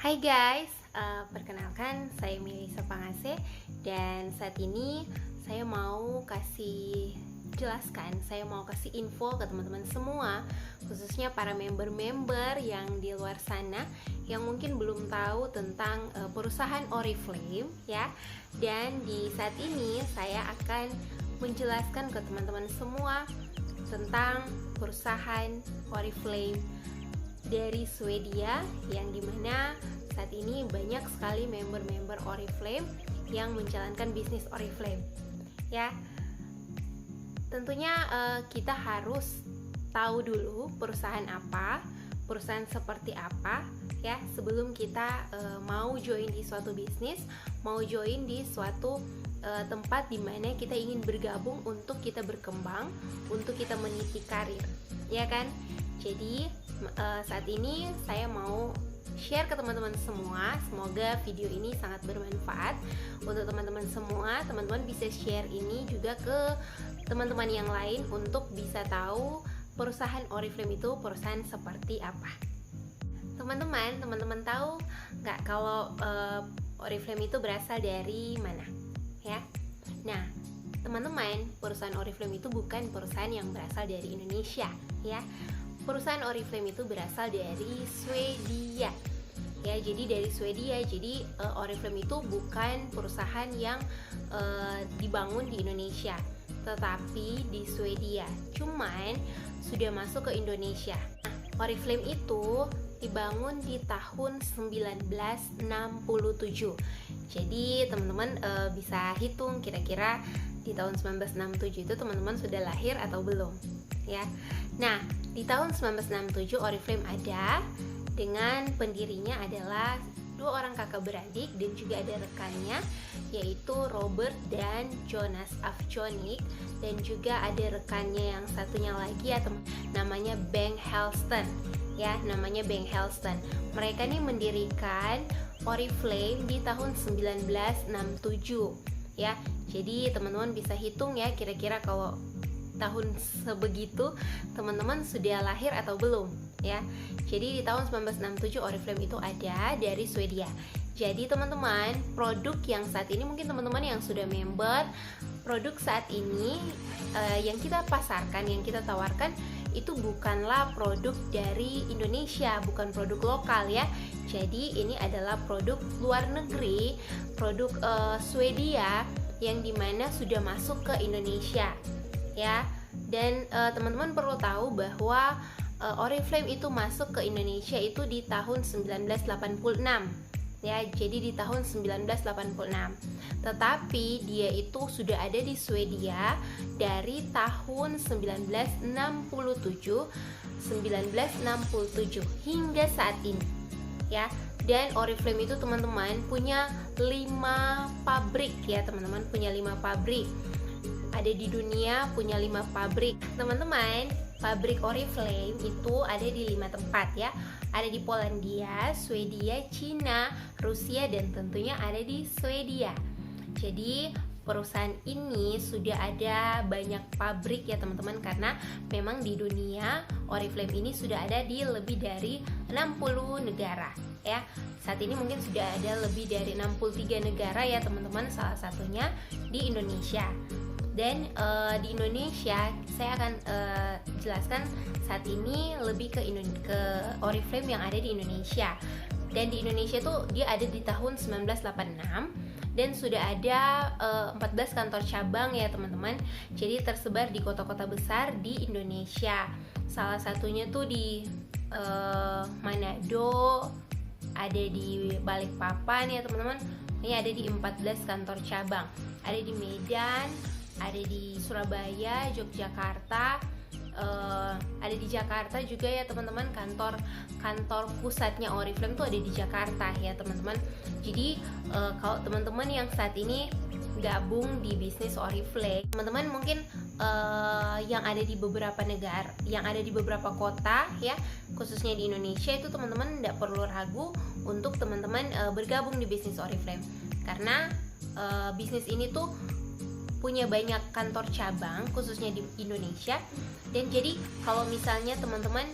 Hai guys, perkenalkan saya Melisa Pangase dan saat ini saya mau kasih info ke teman-teman semua, khususnya para member-member yang di luar sana yang mungkin belum tahu tentang perusahaan Oriflame ya. Dan di saat ini saya akan menjelaskan ke teman-teman semua tentang perusahaan Oriflame dari Swedia, yang dimana saat ini banyak sekali member-member Oriflame yang menjalankan bisnis Oriflame ya. Tentunya kita harus tahu dulu perusahaan apa, perusahaan seperti apa ya, sebelum kita mau join di suatu bisnis, mau join di suatu tempat di mana kita ingin bergabung untuk kita berkembang, untuk kita meniti karir ya kan. Jadi saat ini saya mau share ke teman-teman semua. Semoga video ini sangat bermanfaat untuk teman-teman semua. Teman-teman bisa share ini juga ke teman-teman yang lain untuk bisa tahu perusahaan Oriflame itu perusahaan seperti apa. Teman-teman tahu nggak kalau Oriflame itu berasal dari mana ya? Nah, teman-teman, perusahaan Oriflame itu bukan perusahaan yang berasal dari Indonesia ya. Perusahaan Oriflame itu berasal dari Swedia ya, jadi dari Swedia. Jadi Oriflame itu bukan perusahaan yang dibangun di Indonesia, tetapi di Swedia, cuman sudah masuk ke Indonesia. Nah, Oriflame itu dibangun di tahun 1967. Jadi teman-teman bisa hitung kira-kira di tahun 1967 itu teman-teman sudah lahir atau belum ya. Nah, di tahun 1967 Oriflame ada dengan pendirinya adalah dua orang kakak beradik dan juga ada rekannya, yaitu Robert dan Jonas Afjonik, dan juga ada rekannya yang satunya lagi ya, namanya Bengt Helston ya, namanya Bengt Helston. Mereka nih mendirikan Oriflame di tahun 1967 ya. Jadi teman-teman bisa hitung ya, kira-kira kalau tahun sebegitu teman-teman sudah lahir atau belum ya. Jadi di tahun 1967 Oriflame itu ada dari Swedia. Jadi teman-teman, produk yang saat ini mungkin teman-teman yang sudah member, produk saat ini yang kita pasarkan, yang kita tawarkan itu bukanlah produk dari Indonesia, bukan produk lokal ya. Jadi ini adalah produk luar negeri, produk Swedia yang dimana sudah masuk ke Indonesia ya. Dan teman-teman perlu tahu bahwa Oriflame itu masuk ke Indonesia itu di tahun 1986 ya. Jadi di tahun 1986, tetapi dia itu sudah ada di Swedia dari tahun 1967 hingga saat ini ya. Dan Oriflame itu teman-teman punya 5 pabrik ya, teman-teman punya 5 pabrik. Ada di dunia, punya 5 pabrik. Teman-teman, pabrik Oriflame itu ada di 5 tempat ya. Ada di Polandia, Swedia, Cina, Rusia, dan tentunya ada di Swedia. Jadi perusahaan ini sudah ada banyak pabrik ya teman-teman, karena memang di dunia Oriflame ini sudah ada di lebih dari 60 negara ya. Saat ini mungkin sudah ada lebih dari 63 negara ya teman-teman, salah satunya di Indonesia. Dan di Indonesia saya akan jelaskan saat ini lebih ke Oriflame yang ada di Indonesia. Dan di Indonesia tuh dia ada di tahun 1986 dan sudah ada 14 kantor cabang ya teman-teman. Jadi tersebar di kota-kota besar di Indonesia. Salah satunya tuh di Manado, ada di Balikpapan ya teman-teman. Ini ada di 14 kantor cabang. Ada di Medan, ada di Surabaya, Yogyakarta, ada di Jakarta juga ya teman-teman. Kantor pusatnya Oriflame tuh ada di Jakarta ya teman-teman. Jadi kalau teman-teman yang saat ini gabung di bisnis Oriflame, teman-teman mungkin yang ada di beberapa negara, yang ada di beberapa kota ya, khususnya di Indonesia, itu teman-teman tidak perlu ragu untuk teman-teman bergabung di bisnis Oriflame, karena bisnis ini tuh punya banyak kantor cabang khususnya di Indonesia. Dan jadi kalau misalnya teman-teman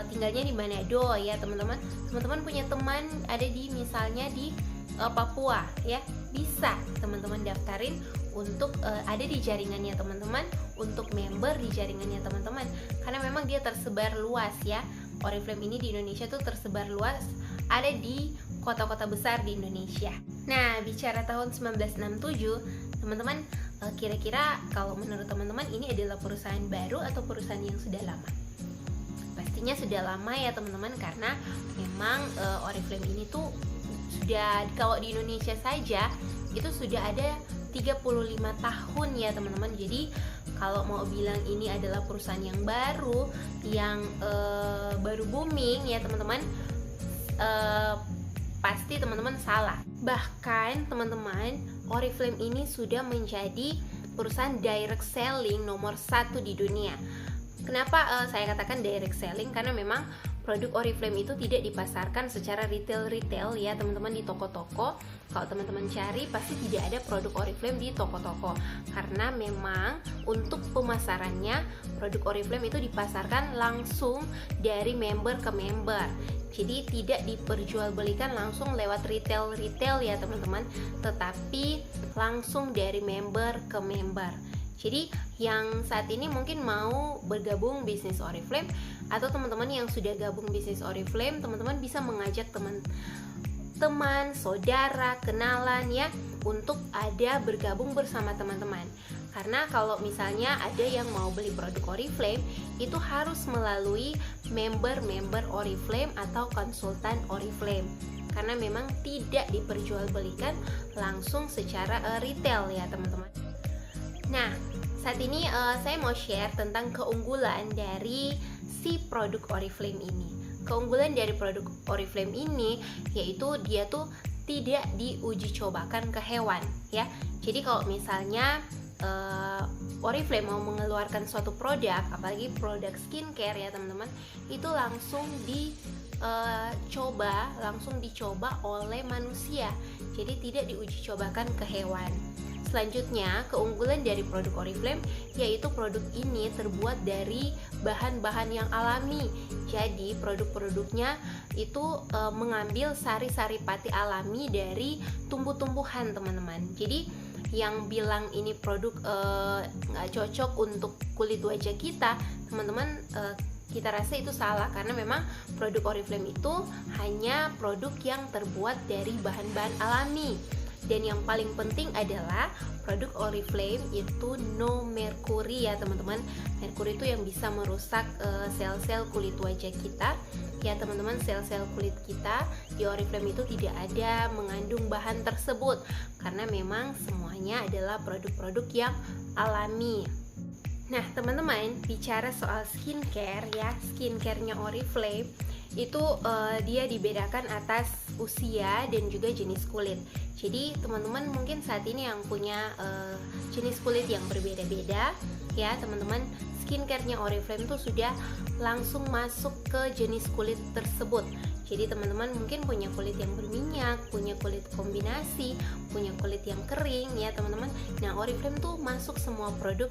tinggalnya di Manado ya teman-teman. Teman-teman punya teman ada di misalnya di Papua ya, bisa teman-teman daftarin untuk ada di jaringannya teman-teman, untuk member di jaringannya teman-teman, karena memang dia tersebar luas ya. Oriflame ini di Indonesia tuh tersebar luas, ada di kota-kota besar di Indonesia. Nah, bicara tahun 1967, teman-teman kira-kira kalau menurut teman-teman ini adalah perusahaan baru atau perusahaan yang sudah lama? Pastinya sudah lama ya teman-teman, karena memang Oriflame ini tuh sudah, kalau di Indonesia saja itu sudah ada 35 tahun ya teman-teman. Jadi kalau mau bilang ini adalah perusahaan yang baru, yang baru booming ya teman-teman, pasti teman-teman salah. Bahkan teman-teman, Oriflame ini sudah menjadi perusahaan direct selling nomor 1 di dunia. Kenapa saya katakan direct selling? Karena memang produk Oriflame itu tidak dipasarkan secara retail ya teman-teman, di toko-toko. Kalau teman-teman cari pasti tidak ada produk Oriflame di toko-toko, karena memang untuk pemasarannya produk Oriflame itu dipasarkan langsung dari member ke member. Jadi tidak diperjualbelikan langsung lewat retail ya teman-teman, tetapi langsung dari member ke member. Jadi yang saat ini mungkin mau bergabung bisnis Oriflame, atau teman-teman yang sudah gabung bisnis Oriflame, teman-teman bisa mengajak teman-teman, saudara, kenalan ya, untuk ada bergabung bersama teman-teman. Karena kalau misalnya ada yang mau beli produk Oriflame, itu harus melalui member Oriflame atau konsultan Oriflame, karena memang tidak diperjualbelikan langsung secara retail ya teman-teman. Nah, saat ini saya mau share tentang keunggulan dari si produk Oriflame ini. Keunggulan dari produk Oriflame ini yaitu dia tuh tidak diuji cobakan ke hewan ya. Jadi kalau misalnya Oriflame mau mengeluarkan suatu produk, apalagi produk skincare ya teman-teman, itu langsung dicoba oleh manusia. Jadi tidak diuji cobakan ke hewan. Selanjutnya, keunggulan dari produk Oriflame yaitu produk ini terbuat dari bahan-bahan yang alami. Jadi produk-produknya itu mengambil sari-sari pati alami dari tumbuh-tumbuhan teman-teman. Jadi yang bilang ini produk nggak cocok untuk kulit wajah kita, teman-teman, kita rasa itu salah, karena memang produk Oriflame itu hanya produk yang terbuat dari bahan-bahan alami. Dan yang paling penting adalah produk Oriflame itu no merkuri ya teman-teman. Merkuri itu yang bisa merusak sel-sel kulit wajah kita ya teman-teman. Sel-sel kulit kita di Oriflame itu tidak ada mengandung bahan tersebut, karena memang semuanya adalah produk-produk yang alami. Nah teman-teman, bicara soal skincare ya, skincare-nya Oriflame itu dia dibedakan atas usia dan juga jenis kulit. Jadi teman-teman mungkin saat ini yang punya jenis kulit yang berbeda-beda ya teman-teman, skincare-nya Oriflame tuh sudah langsung masuk ke jenis kulit tersebut. Jadi teman-teman mungkin punya kulit yang berminyak, punya kulit kombinasi, punya kulit yang kering ya teman-teman. Nah Oriflame tuh masuk semua produk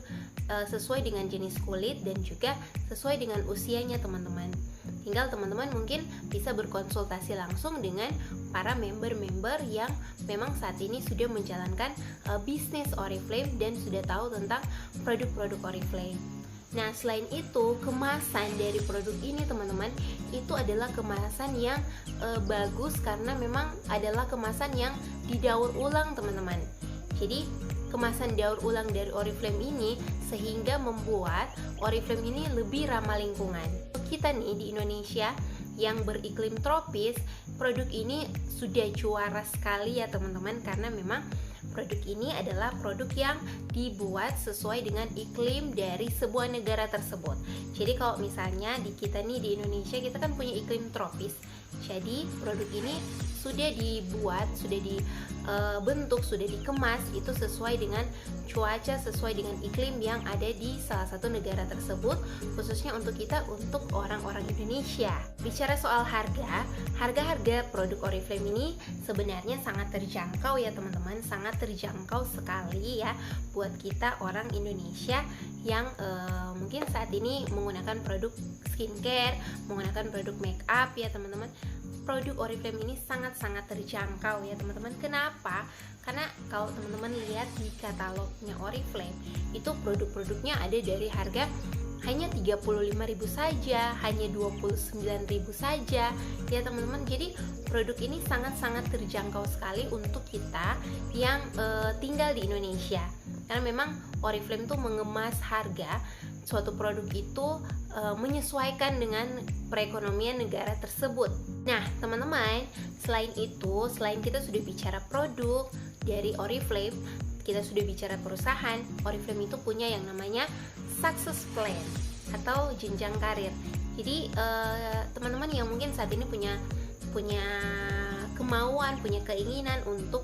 sesuai dengan jenis kulit dan juga sesuai dengan usianya teman-teman. Tinggal teman-teman mungkin bisa berkonsultasi langsung dengan para member-member yang memang saat ini sudah menjalankan bisnis Oriflame dan sudah tahu tentang produk-produk Oriflame. Nah selain itu, kemasan dari produk ini teman-teman itu adalah kemasan yang bagus, karena memang adalah kemasan yang didaur ulang teman-teman. Jadi kemasan daur ulang dari Oriflame ini sehingga membuat Oriflame ini lebih ramah lingkungan. Kita nih di Indonesia yang beriklim tropis, produk ini sudah juara sekali ya teman-teman, karena memang produk ini adalah produk yang dibuat sesuai dengan iklim dari sebuah negara tersebut. Jadi kalau misalnya di kita nih di Indonesia, kita kan punya iklim tropis. Jadi produk ini sudah dibuat, sudah dibentuk, sudah dikemas itu sesuai dengan cuaca, sesuai dengan iklim yang ada di salah satu negara tersebut, khususnya untuk kita, untuk orang-orang Indonesia. Bicara soal harga produk Oriflame ini sebenarnya sangat terjangkau ya teman-teman, sangat terjangkau sekali ya buat kita orang Indonesia yang mungkin saat ini menggunakan produk skincare, menggunakan produk make up ya teman-teman. Produk Oriflame ini sangat-sangat terjangkau ya teman-teman. Kenapa? Karena kalau teman-teman lihat di katalognya Oriflame, itu produk-produknya ada dari harga hanya 35.000 saja, hanya 29.000 saja ya teman-teman. Jadi produk ini sangat-sangat terjangkau sekali untuk kita yang tinggal di Indonesia. Karena memang Oriflame tuh mengemas harga suatu produk itu menyesuaikan dengan perekonomian negara tersebut. Nah, teman-teman, selain itu, selain kita sudah bicara produk dari Oriflame, kita sudah bicara perusahaan, Oriflame itu punya yang namanya success plan atau jenjang karir. Jadi, teman-teman yang mungkin saat ini punya kemauan, punya keinginan untuk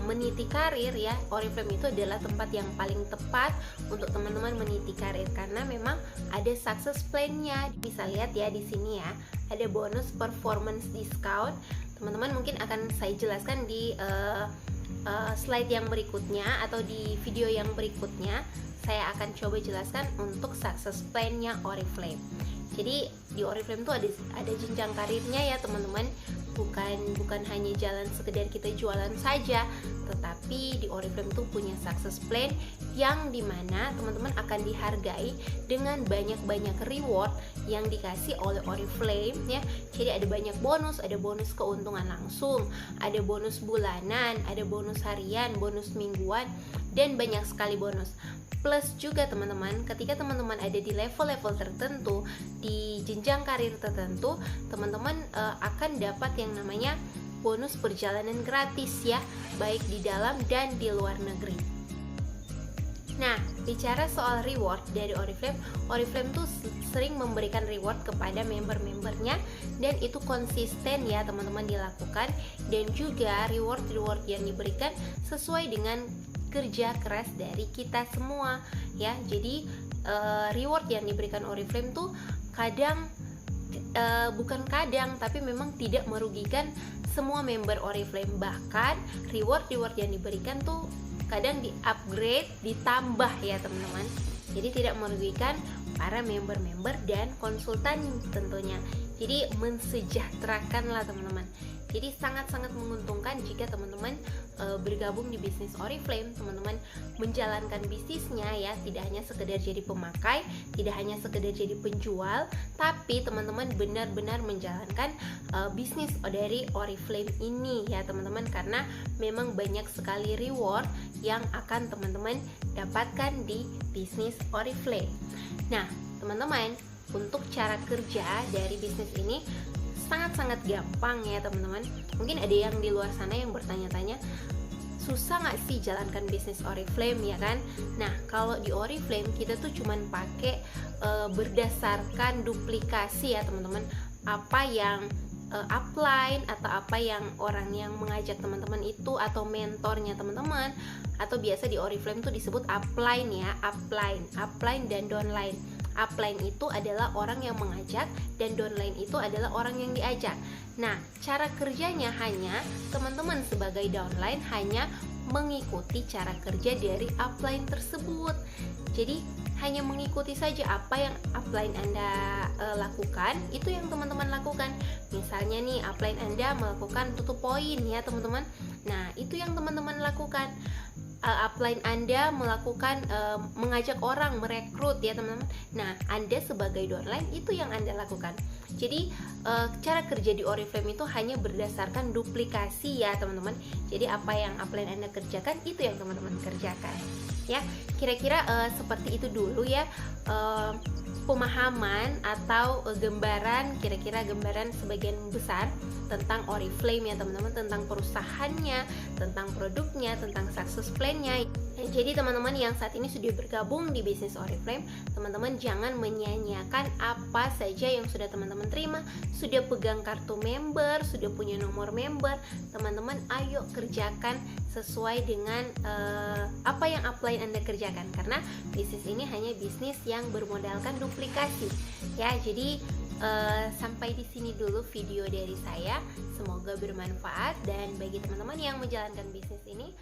meniti karir ya, Oriflame itu adalah tempat yang paling tepat untuk teman-teman meniti karir, karena memang ada success plan-nya. Bisa lihat ya di sini ya, ada bonus performance discount. Teman-teman mungkin akan saya jelaskan di slide yang berikutnya atau di video yang berikutnya. Saya akan coba jelaskan untuk success plan-nya Oriflame. Jadi di Oriflame tuh ada jenjang karirnya ya teman-teman. Bukan hanya jalan sekedar kita jualan saja, tetapi di Oriflame tuh punya success plan yang dimana teman-teman akan dihargai dengan banyak-banyak reward yang dikasih oleh Oriflame ya. Jadi ada banyak bonus, ada bonus keuntungan langsung, ada bonus bulanan, ada bonus harian, bonus mingguan, dan banyak sekali bonus. Plus juga teman-teman, ketika teman-teman ada di level-level tertentu, di jenjang karir tertentu, teman-teman akan dapat yang namanya bonus perjalanan gratis ya, baik di dalam dan di luar negeri. Nah, bicara soal reward dari Oriflame tuh sering memberikan reward kepada member-membernya, dan itu konsisten ya teman-teman dilakukan, dan juga reward yang diberikan sesuai dengan kerja keras dari kita semua ya. Jadi reward yang diberikan Oriflame tuh bukan kadang, tapi memang tidak merugikan semua member Oriflame. Bahkan reward yang diberikan tuh kadang di-upgrade, ditambah ya teman-teman. Jadi tidak merugikan para member-member dan konsultan tentunya. Jadi mensejahterakan lah teman-teman. Jadi sangat-sangat menguntungkan jika teman-teman bergabung di bisnis Oriflame. Teman-teman menjalankan bisnisnya ya, tidak hanya sekedar jadi pemakai, tidak hanya sekedar jadi penjual, tapi teman-teman benar-benar menjalankan bisnis dari Oriflame ini ya teman-teman, karena memang banyak sekali reward yang akan teman-teman dapatkan di bisnis Oriflame. Nah teman-teman, untuk cara kerja dari bisnis ini sangat-sangat gampang ya teman-teman. Mungkin ada yang di luar sana yang bertanya-tanya, susah nggak sih jalankan bisnis Oriflame ya kan? Nah kalau di Oriflame kita tuh cuman pakai berdasarkan duplikasi ya teman-teman, apa yang upline atau apa yang orang yang mengajak teman-teman itu, atau mentornya teman-teman, atau biasa di Oriflame tuh disebut upline ya, upline dan downline. Upline itu adalah orang yang mengajak, dan downline itu adalah orang yang diajak. Nah, cara kerjanya hanya teman-teman sebagai downline hanya mengikuti cara kerja dari upline tersebut. Jadi hanya mengikuti saja apa yang upline Anda lakukan, itu yang teman-teman lakukan. Misalnya nih, upline Anda melakukan tutup poin ya teman-teman. Nah, itu yang teman-teman lakukan. Upline Anda melakukan mengajak orang, merekrut ya teman-teman. Nah, Anda sebagai downline itu yang Anda lakukan. Jadi cara kerja di Oriflame itu hanya berdasarkan duplikasi ya teman-teman. Jadi apa yang upline Anda kerjakan, itu yang teman-teman kerjakan. Ya, kira-kira seperti itu dulu ya pemahaman atau kira-kira gambaran sebagian besar tentang Oriflame ya teman-teman, tentang perusahaannya, tentang produknya, tentang success plan-nya. Nah, jadi teman-teman yang saat ini sudah bergabung di bisnis Oriflame, teman-teman jangan menyia-nyiakan apa saja yang sudah teman-teman terima. Sudah pegang kartu member, sudah punya nomor member, teman-teman ayo kerjakan sesuai dengan apa yang upline Anda kerjakan, karena bisnis ini hanya bisnis yang bermodalkan duplikasi ya. Jadi sampai di sini dulu video dari saya, semoga bermanfaat, dan bagi teman-teman yang menjalankan bisnis ini,